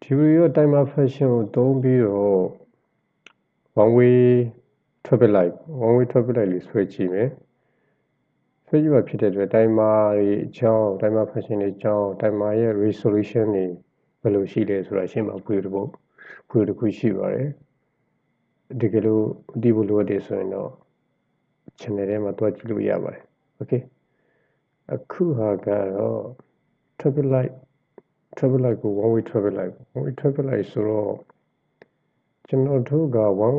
ဒီလိုရော timer function ကိုသုံးပြီးတော့ one way traffic light လေးဆွဲကြည့်မယ်ဆွဲကြည့်မှဖြစ်တဲ့အတွက် timer တွေအကြောင်း timer function တွေအကြောင်း timer ရဲ့ resolution တွေဘယ်လိုရှိလဲဆိုတာရှင်းမှာဖွေတစ်ခုရှိပါတယ်တကယ်လို့ဒီဘလိုတဲ့ဆိုရင်တော့ channel ထဲမှာတွားကြည့်လို့ရပါတယ် okay အခုဟာကတော့ traffic light ကို one way traffic light ဆိုတော့ကျွန်တော်တို့က one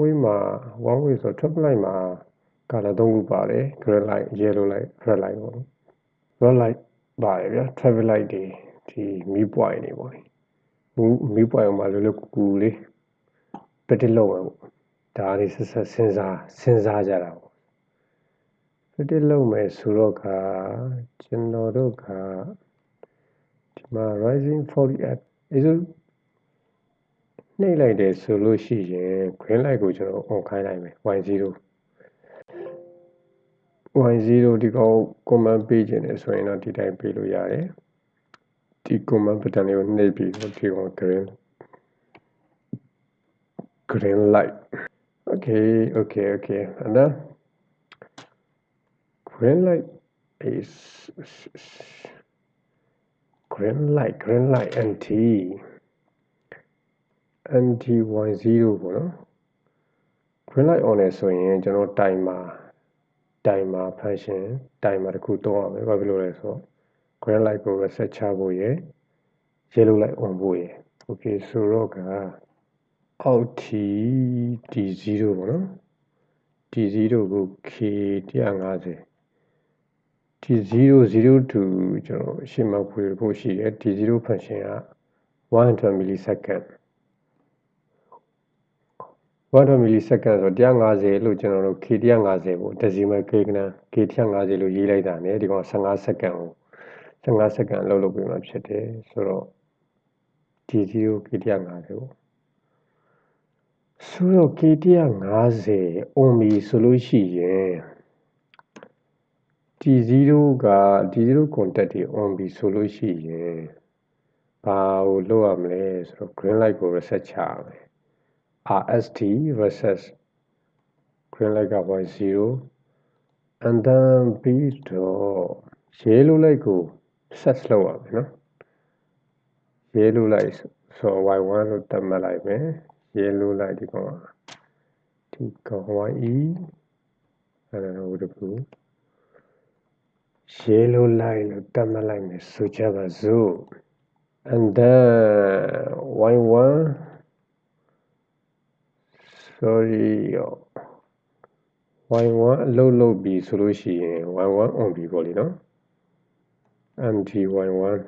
way ဆိုတော့ traffic light မှာ color 3ခုပါတယ် green light yellow light red light ပေါ့ red light ပါတယ်ဗျာ traffic light တွေဒီမီးပွိုင်တွေပေါ့မီးပွိုင်မှာလောလောကူလေး predict လုပ်မယ်ပေါ့ဒါတွေဆက်စဉ်းစားကြတာပေါ့ predict လုပ်မယ်ဆိုတော့ကကျွန်တော်တို့ကဒီမှာ rising 40 အဲ့ဆိုနှိပ်လိုက်တယ်ဆိုလို့ရှိရင် green light ကိုကျွန်တော် on ခိုင်းလိုက်မယ် y0 ဒီကောင် command ပေးခြင်းနဲ့ဆိုရင်တော့ဒီတိုင်းပေးလို့ရတယ်ဒီ command button လေးကိုနှိပ်ပြီးတော့ဒီကောင် green light okay and then green light is green light NT y0 ပေါ့နော် green light on လဲဆိုရင်ကျွန်တော် timer function timer တစ်ခုသုံးရမယ်ဘာဖြစ်လို့လဲဆိုတော့ green light ကို reset ချဖို့ရယ် yellow light on ဖို့ရယ် okay ဆိုတော့ကအောက်ထီ D0 ပေါ့နော် D0 ကို K150 D0 to ကျွန်တော်ရှင်းမှဖွေဖို့ရှိတယ် D0 function က100 millisecond 100 millisecond ဆို150လို့ကျွန်တော်တို့ K150 ပေါ့ decimal K ကနန်း K150 လို့ရေးလိုက်တာ ਨੇ ဒီကောင်15 second ကို15 second လောက်လုပ်ပေးမှဖြစ်တယ်ဆိုတော့ D0 K150 ပေါ့ဆိုတော့ K150 on ပြီဆိုလို့ရှိရင် D0 contact တွေ on ပြီဆိုလို့ရှိရင်ဘာကိုလုပ်ရမလဲဆိုတော့ green light ကို reset ချရမယ် RST reset green light က y0 and then ပြီးတော့ yellow light ကို set လုပ်ရမယ်နော် yellow light ဆိုတော့ y1 လို့သတ်မှတ်လိုက်မယ် yellow light ဒီကောင်ye အဲ့ဒါတော့ဘူး yellow light လို့သတ်မှတ်လိုက်မယ်ဆိုကြပါစို့ and then y1 sorry y1 အလုပ်ပြီဆိုလို့ရှိရင် y1 on ပြီပေါ့လေနော် anti y1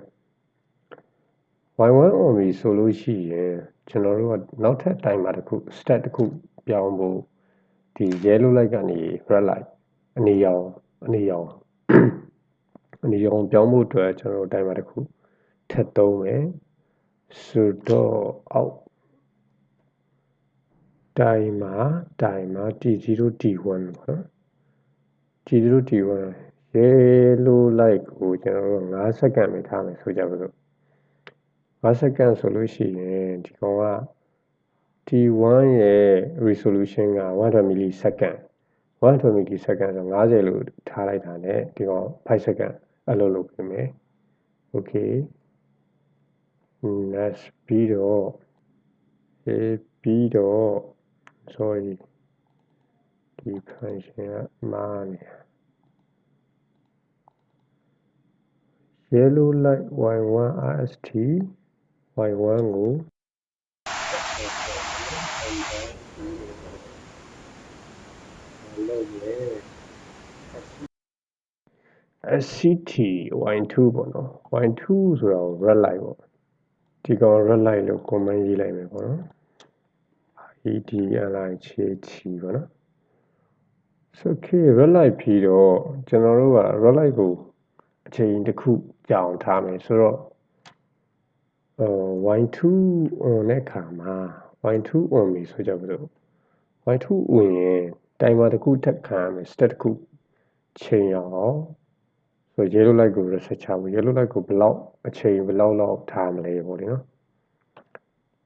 on ပြီဆိုလို့ရှိရင်ကျွန်တော်တို့ကနောက်ထပ် timer တစ်ခု step တစ်ခုပြောင်းဖို့ဒီ yellow light ကနေ red light အနီရောင်ပြောင်းဖို့အတွက်ကျွန်တော်တို့ timer တစ်ခုထပ်သုံးမယ်ဆိုတော့အောက် timer T0 T1 ပေါ့နော် T0 T1 yellow light ကိုကျွန်တော်တို့5 second ပဲထားမယ်ဆိုကြပါစို့5 second ဆိုလို့ရှိရင်ဒီကောင်က T1 ရဲ့ resolution က100 millisecond 100 millisecond ဆို50လို့ထားလိုက်တာ ਨੇ ဒီကောင်5 second အလုပ်လုပ်ပေးမယ် okay next ပြီးတော့ sorry ဒီ function ကမှားနေ yellow light y1 RST y1 ကို SCT y2 ပေါ့နော် y2 ဆိုတာကို red light ပေါ့ဒီကောင် red light လို့ command ရေးလိုက်မယ်ပေါ့နော် EDLIGT ပေါ့နော် so okay red light ပြီးတော့ကျွန်တော်တို့က red light ကိုအချိန်တစ်ခုကြာအောင်ထားမယ်ဆိုတော့y2 on တဲ့အခါမှာ y2 on ပြီဆိုကြပါစို့ y2 on ရင် timer တစ်ခုထပ်ခံရမယ် step တစ်ခုချိန်ရအောင်ဆို yellow light ကို reset ချဖို့ yellow light ကိုအချိန်ဘယ်လောက်လောက်ထားမလဲပေါ့လေနော်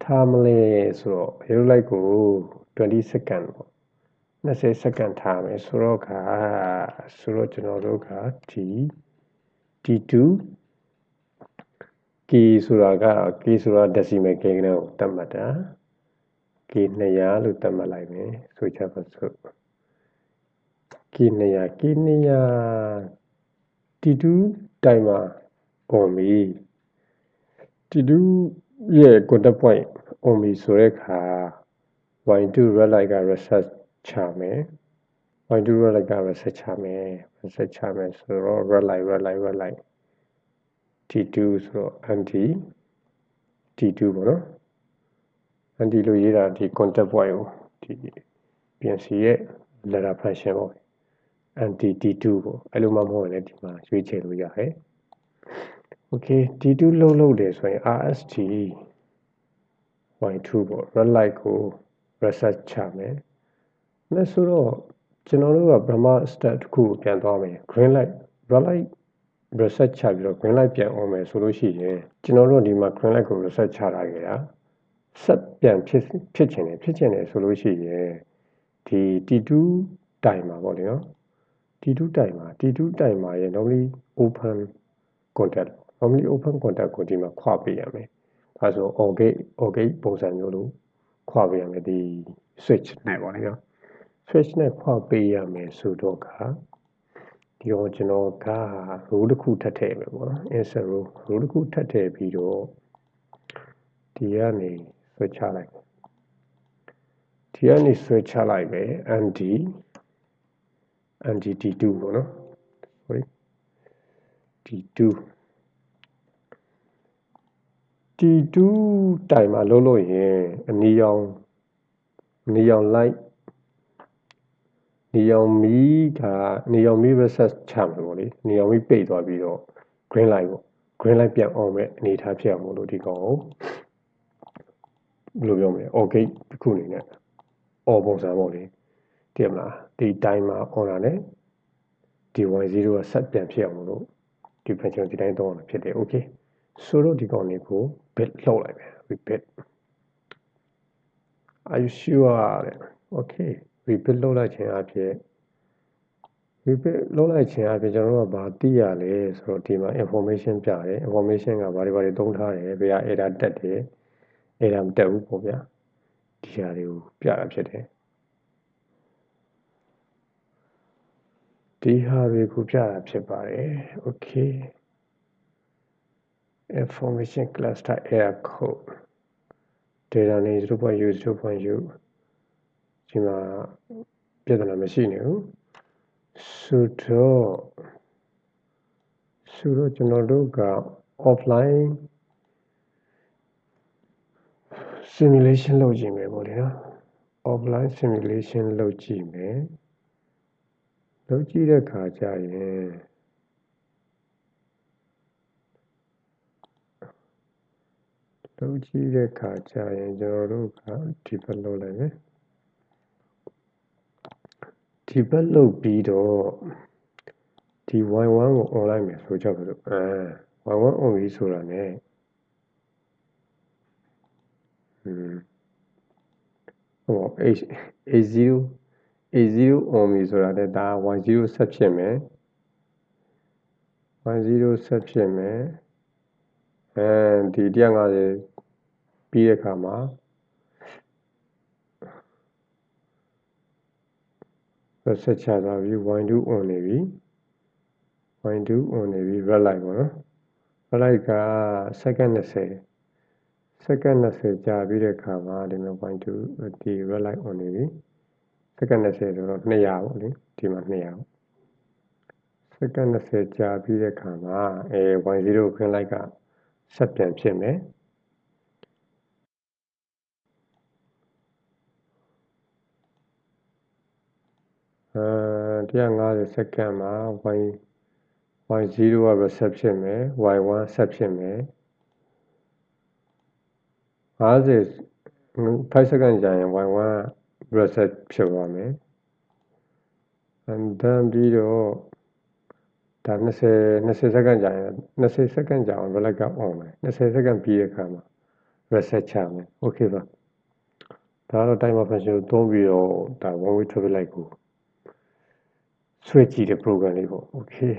ထားမလဲဆိုတော့ yellow light ကို20 second ပေါ့20 second ထားမယ်ဆိုတော့ကျွန်တော်တို့ကT2 K ဆိုတာက K ဆိုတာ decimal K နဲ့ကိုသတ်မှတ်တာ K 200လို့သတ်မှတ်လိုက်မယ်ဆိုကြပါစို့ K 200 T2 timer on ပြီ T2 ရဲ့ contact point on ပြီဆိုတဲ့အခါ Y2 red light က reset ချမယ် Y2 red light က reset ချမယ်ဆိုတော့ red light T2 ဆိုတော့ anti T2 ပေါ့နော် anti လို့ရေးတာဒီ contact point ကိုဒီ PNC ရဲ့ letter function ပေါ့ anti T2 ပေါ့အဲ့လိုမှမဟုတ်လည်းဒီမှာရွေးချယ်လို့ရတယ် okay T2 လုပ်တယ်ဆိုရင် RST Y2 ပေါ့ red light ကို reset ချမယ်ဒါဆိုတော့ကျွန်တော်တို့ကပထမ step တစ်ခုကိုပြန်သွားမယ် green light red light reset ချပြီးတော့ green light ပြန် on မယ်ဆိုလို့ရှိရင်ကျွန်တော်တို့ဒီမှာ green light ကို reset ချထားခဲ့တာဆက်ပြန်ဖြစ်ချင်တယ်ဆိုလို့ရှိရင်ဒီ T2 timer ပေါ့လေနော် T2 timer ရဲ့ normally open contact ကိုဒီမှာခွပေးရမယ်ဒါဆို or gate ပုံစံမျိုးလို့ခွပေးရမယ်ဒီ switch နဲ့ပေါ့လေနော် switch နဲ့ခွပေးရမယ်ဆိုတော့ကဒီတော့ကျွန်တော်က rule တစ်ခုထပ်ထည့်မယ်ပေါ့နော် insert rule တစ်ခုထပ်ထည့်ပြီးတော့ဒီကနေ switch ချလိုက်မယ် anti T2 ပေါ့နော် sorry T2 timer လုပ်လို့ရင်အနီရောင် light နီရောင်မီး reset ချမယ်ပေါ့လေနီရောင်မီးပိတ်သွားပြီးတော့ green light ပေါ့ green light ပြန် on မဲ့အနေထားဖြစ်အောင်လို့ဒီကောင်ကိုဘယ်လိုပြောမလဲ or gate တစ်ခုအနေနဲ့ or ပုံစံပေါ့လေတည်မလားဒီ timer on တာနဲ့ဒီ Y0 ကဆက်ပြန်ဖြစ်အောင်လို့ဒီ function ဒီတိုင်းသုံးအောင်ဖြစ်တယ် okay ဆိုတော့ဒီကောင်လေးကို bit လှုပ်လိုက်မယ် repeat are you sure okay repeat လှုပ်လိုက်ခြင်းအဖြစ်ကျွန်တော်တို့ကဘာသိရလဲဆိုတော့ဒီမှာ information ပြတယ် information ကဘာတွေသုံးထားတယ်ဘယ်ဟာ error တက်တယ် error မတက်ဘူးပေါ့ဗျာဒီဟာတွေကိုပြတာဖြစ်တယ်ဒီဟာတွေကိုပြတာဖြစ်ပါတယ် okay information cluster error code data name 0.u ဒီမှာပြဿနာမရှိနေဘူးဆိုတော့ကျွန်တော်တို့က offline simulation လုပ်ကြည့်မယ်ပေါ့လေနော် offline simulation လုပ်ကြည့်မယ်လုပ်ကြည့်တဲ့ခါကျရင်ကျွန်တော်တို့ကဒီဘက်လုပ်လိုက်မယ်ဒီဘက်လုပ်ပြီးတော့ဒီ Y1 ကို on လိုက်မယ်ဆိုကြပါစို့Y1 on ပြီဆိုတာ ਨੇ A0 on ပြီဆိုတာ ਨੇ ဒါ Y0 ဆက်ဖြစ်မယ်ဒီ150ပြီးတဲ့အခါမှာဆက်ချသွားပြီ Y2 on နေပြီ red light ပေါ့နော် red light ကစက္ကန့်20ကြာပြီးတဲ့အခါမှာဒီမှာ Y2 ဒီ red light on နေပြီစက္ကန့်20ဆိုတော့200ပေါ့လေဒီမှာ200စက္ကန့်20ကြာပြီးတဲ့အခါမှာY0 green light ကဆက်ပြန်ဖြစ်မယ်150စက္ကန့်မှာ Y0 က reset ဖြစ်မယ် Y1 ဆက်ဖြစ်မယ်5 စက္ကန့်ကြာရင် Y1 reset ဖြစ်သွားမယ် and then ပြီးတော့ဒါ20စက္ကန့်ကြာရင်20စက္ကန့်ကြာအောင် red light က on မယ်20စက္ကန့်ပြီးတဲ့အခါမှာ reset ချမယ် okay ပါဒါကတော့ timer function ကိုသုံးပြီးတော့ဒါ one way traffic light ကိုဆွဲကြည့်တဲ့ program လေးပေါ့ okay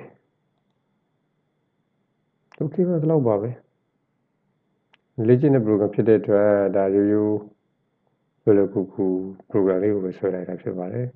ပါဒီလောက်ပါပဲလေ့ကျင့်တဲ့ program ဖြစ်တဲ့အတွက်ဒါရိုးရိုးလွယ်လွယ်ကူကူ program လေးကိုပဲဆွဲလိုက်တာဖြစ်ပါတယ်